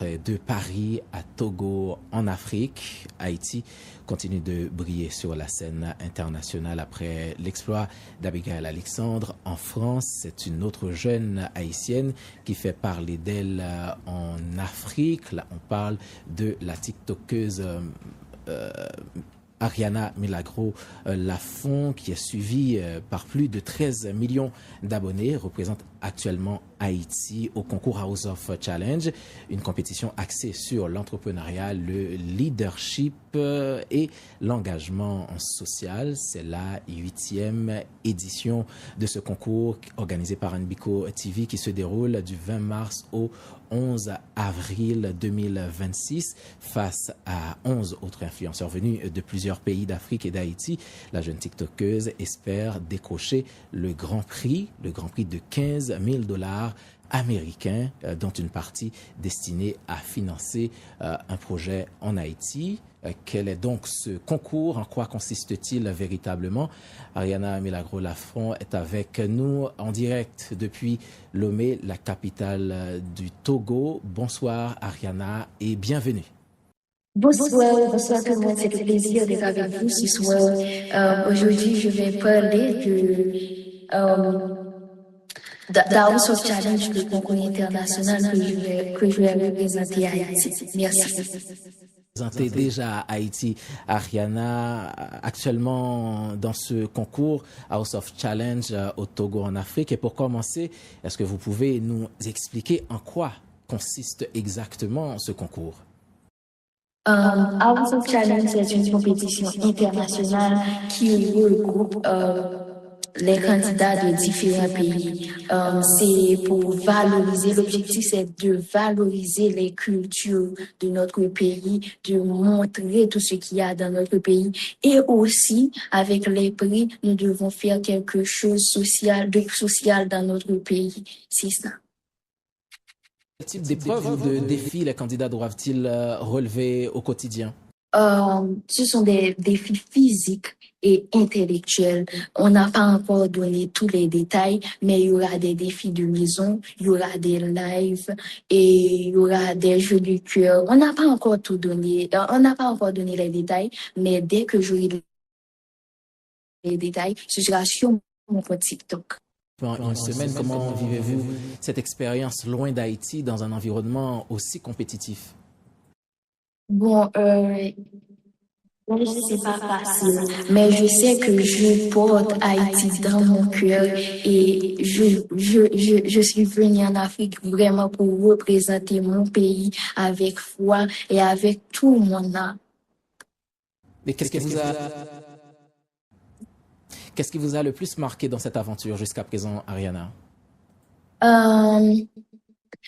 De Paris à Togo en Afrique, Haïti continue de briller sur la scène internationale après l'exploit d'Abigail Alexandre en France. C'est une autre jeune haïtienne qui fait parler d'elle en Afrique. Là, on parle de la TikTokeuse Ariana Milagro Lafont, qui est suivie par plus de 13 millions d'abonnés, représente actuellement Haïti au concours House of Challenge, une compétition axée sur l'entrepreneuriat, le leadership et l'engagement social. C'est la 8e édition de ce concours organisé par Nbiko TV qui se déroule du 20 mars au 11 avril 2026 face à 11 autres influenceurs venus de plusieurs pays d'Afrique et d'Haïti. La jeune TikTokeuse espère décrocher le grand prix de 15 000 $ américains, dont une partie destinée à financer un projet en Haïti. Quel est donc ce concours? En quoi consiste-t-il véritablement? Ariana Milagro Lafont est avec nous en direct depuis Lomé, la capitale du Togo. Bonsoir Ariana et bienvenue. Bonsoir, bonsoir tout le monde. C'est un plaisir d'être avec vous ce soir. Aujourd'hui, je vais parler de House of Challenge, le concours international que je vais représenter à Haïti. Merci. Présentez déjà Haïti, Ariana, actuellement dans ce concours House of Challenge au Togo en Afrique. Et pour commencer, est-ce que vous pouvez nous expliquer en quoi consiste exactement ce concours? House of Challenge, c'est une compétition internationale qui regroupe les candidats de différents pays. C'est pour valoriser, l'objectif c'est de valoriser les cultures de notre pays, de montrer tout ce qu'il y a dans notre pays. Et aussi, avec les prix, nous devons faire quelque chose de social dans notre pays. C'est ça. Quel type d'épreuves ou de défis les candidats doivent-ils relever au quotidien? Ce sont des défis physiques et intellectuels. On n'a pas encore donné tous les détails, mais il y aura des défis de maison, il y aura des lives et il y aura des jeux du cœur. On n'a pas encore tout donné, on n'a pas encore donné les détails, mais dès que j'aurai les détails, ce sera sur mon compte TikTok. Pendant une semaine, comment vivez-vous cette expérience loin d'Haïti dans un environnement aussi compétitif? Bon, c'est pas facile, mais je sais que je porte Haïti dans mon cœur et je suis venue en Afrique vraiment pour représenter mon pays avec foi et avec tout mon âme. Mais qu'est-ce qui vous a le plus marqué dans cette aventure jusqu'à présent, Ariana?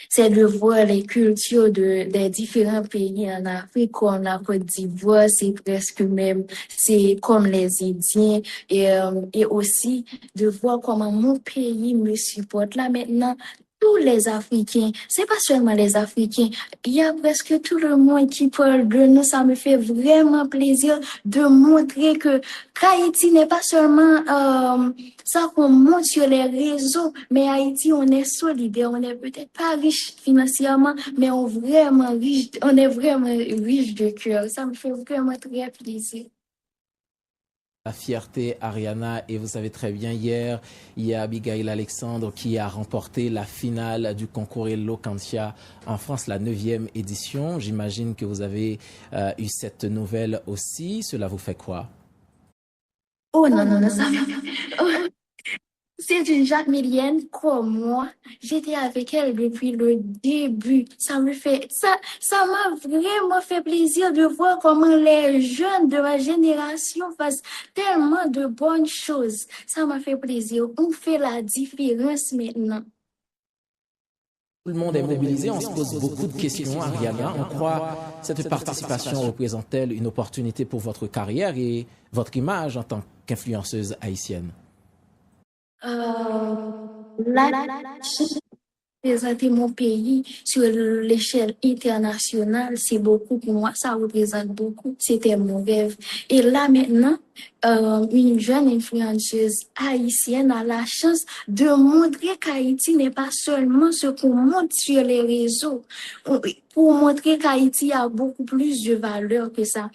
C'est de voir les cultures des différents pays en Afrique, comme la Côte d'Ivoire, c'est presque même, c'est comme les Indiens, et aussi de voir comment mon pays me supporte. Là maintenant, tous les Africains, c'est pas seulement les Africains, il y a presque tout le monde qui parle de nous. Ça me fait vraiment plaisir de montrer que Haïti n'est pas seulement ça qu'on montre sur les réseaux, mais Haïti, on est solidaire, on n'est peut-être pas riche financièrement, mais on est vraiment riche de cœur. Ça me fait vraiment très plaisir. La fierté, Ariana, et vous savez très bien, hier, il y a Abigail Alexandre qui a remporté la finale du concours Eloquentia en France, la 9e édition. J'imagine que vous avez eu cette nouvelle aussi. Cela vous fait quoi? Oh non, c'est une Jacmelienne comme moi. J'étais avec elle depuis le début. Ça m'a vraiment fait plaisir de voir comment les jeunes de ma génération fassent tellement de bonnes choses. Ça m'a fait plaisir. On fait la différence maintenant. Tout le monde est mobilisé, on se pose beaucoup de questions, Ariana. En quoi cette participation représente-t-elle une opportunité pour votre carrière et votre image en tant qu'influenceuse haïtienne? Là, Représenter mon pays sur l'échelle internationale, c'est beaucoup pour moi, ça représente beaucoup. C'était mon rêve. Et là maintenant, une jeune influenceuse haïtienne a la chance de montrer qu'Haïti n'est pas seulement ce qu'on montre sur les réseaux. Pour montrer qu'Haïti a beaucoup plus de valeur que ça.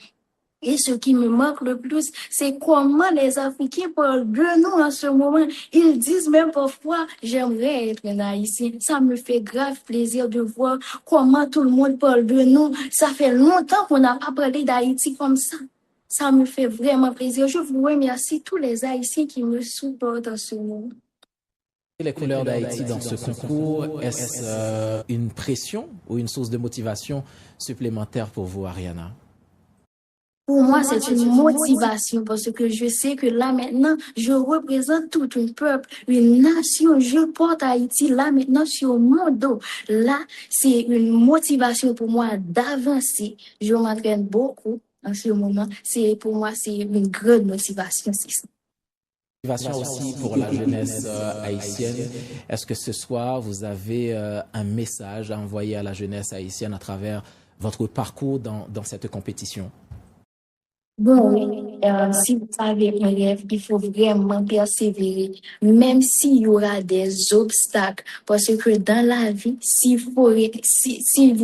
Et ce qui me manque le plus, c'est comment les Africains parlent de nous en ce moment. Ils disent même parfois, j'aimerais être un Haïtien. Ça me fait grave plaisir de voir comment tout le monde parle de nous. Ça fait longtemps qu'on n'a pas parlé d'Haïti comme ça. Ça me fait vraiment plaisir. Je vous remercie tous les Haïtiens qui me supportent en ce moment. Les couleurs d'Haïti dans ce concours, est-ce une pression ou une source de motivation supplémentaire pour vous, Ariana? Pour moi, c'est une motivation parce que je sais que là maintenant, je représente tout un peuple, une nation. Je porte Haïti là maintenant sur mon dos. Là, c'est une motivation pour moi d'avancer. Je m'entraîne beaucoup en ce moment. Pour moi, c'est une grande motivation, c'est ça. Motivation aussi pour la jeunesse haïtienne. Est-ce que ce soir, vous avez un message à envoyer à la jeunesse haïtienne à travers votre parcours dans cette compétition? Bon, oui, si vous avez un rêve, il faut vraiment persévérer, même s'il y aura des obstacles, parce que dans la vie, si vous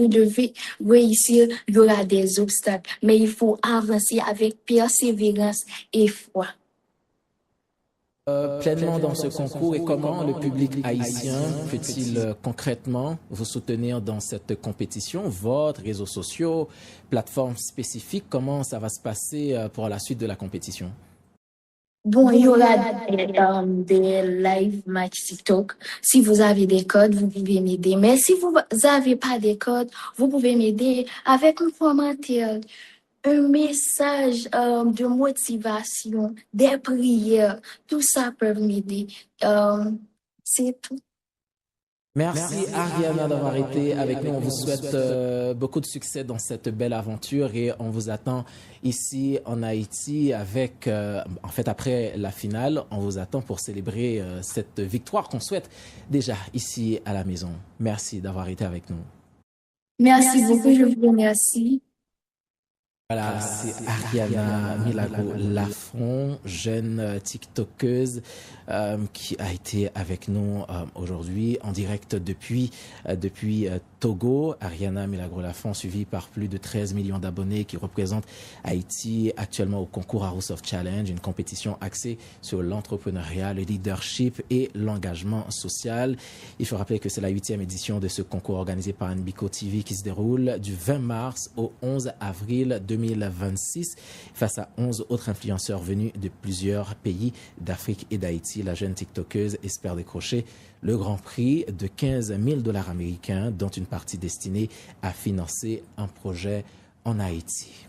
devez réussir, il y aura des obstacles, mais il faut avancer avec persévérance et foi. Pleinement dans ce concours et comment le public haïtien peut-il concrètement vous soutenir dans cette compétition? Votes, réseaux sociaux, plateformes spécifiques, comment ça va se passer pour la suite de la compétition? Bon, il y aura des live match TikTok. Si vous avez des codes, vous pouvez m'aider. Mais si vous n'avez pas des codes, vous pouvez m'aider avec un commentaire, un message de motivation, des prières. Tout ça peut m'aider. C'est tout. Merci Ariana d'avoir été avec nous. On vous souhaite beaucoup de succès dans cette belle aventure et on vous attend ici en Haïti avec, en fait après la finale, on vous attend pour célébrer cette victoire qu'on souhaite déjà ici à la maison. Merci d'avoir été avec nous. Merci beaucoup, je vous remercie. Voilà, c'est Ariana Milagro Lafont, jeune TikTokeuse qui a été avec nous aujourd'hui en direct depuis Togo. Ariana Milagro Lafont, suivie par plus de 13 millions d'abonnés, qui représente Haïti actuellement au concours House of Challenge, une compétition axée sur l'entrepreneuriat, le leadership et l'engagement social. Il faut rappeler que c'est la 8e édition de ce concours organisé par NBICO TV qui se déroule du 20 mars au 11 avril 2026 face à 11 autres influenceurs venus de plusieurs pays d'Afrique et d'Haïti. La jeune TikTokeuse espère décrocher le grand prix de 15 000 $ américains, dont une partie destinée à financer un projet en Haïti.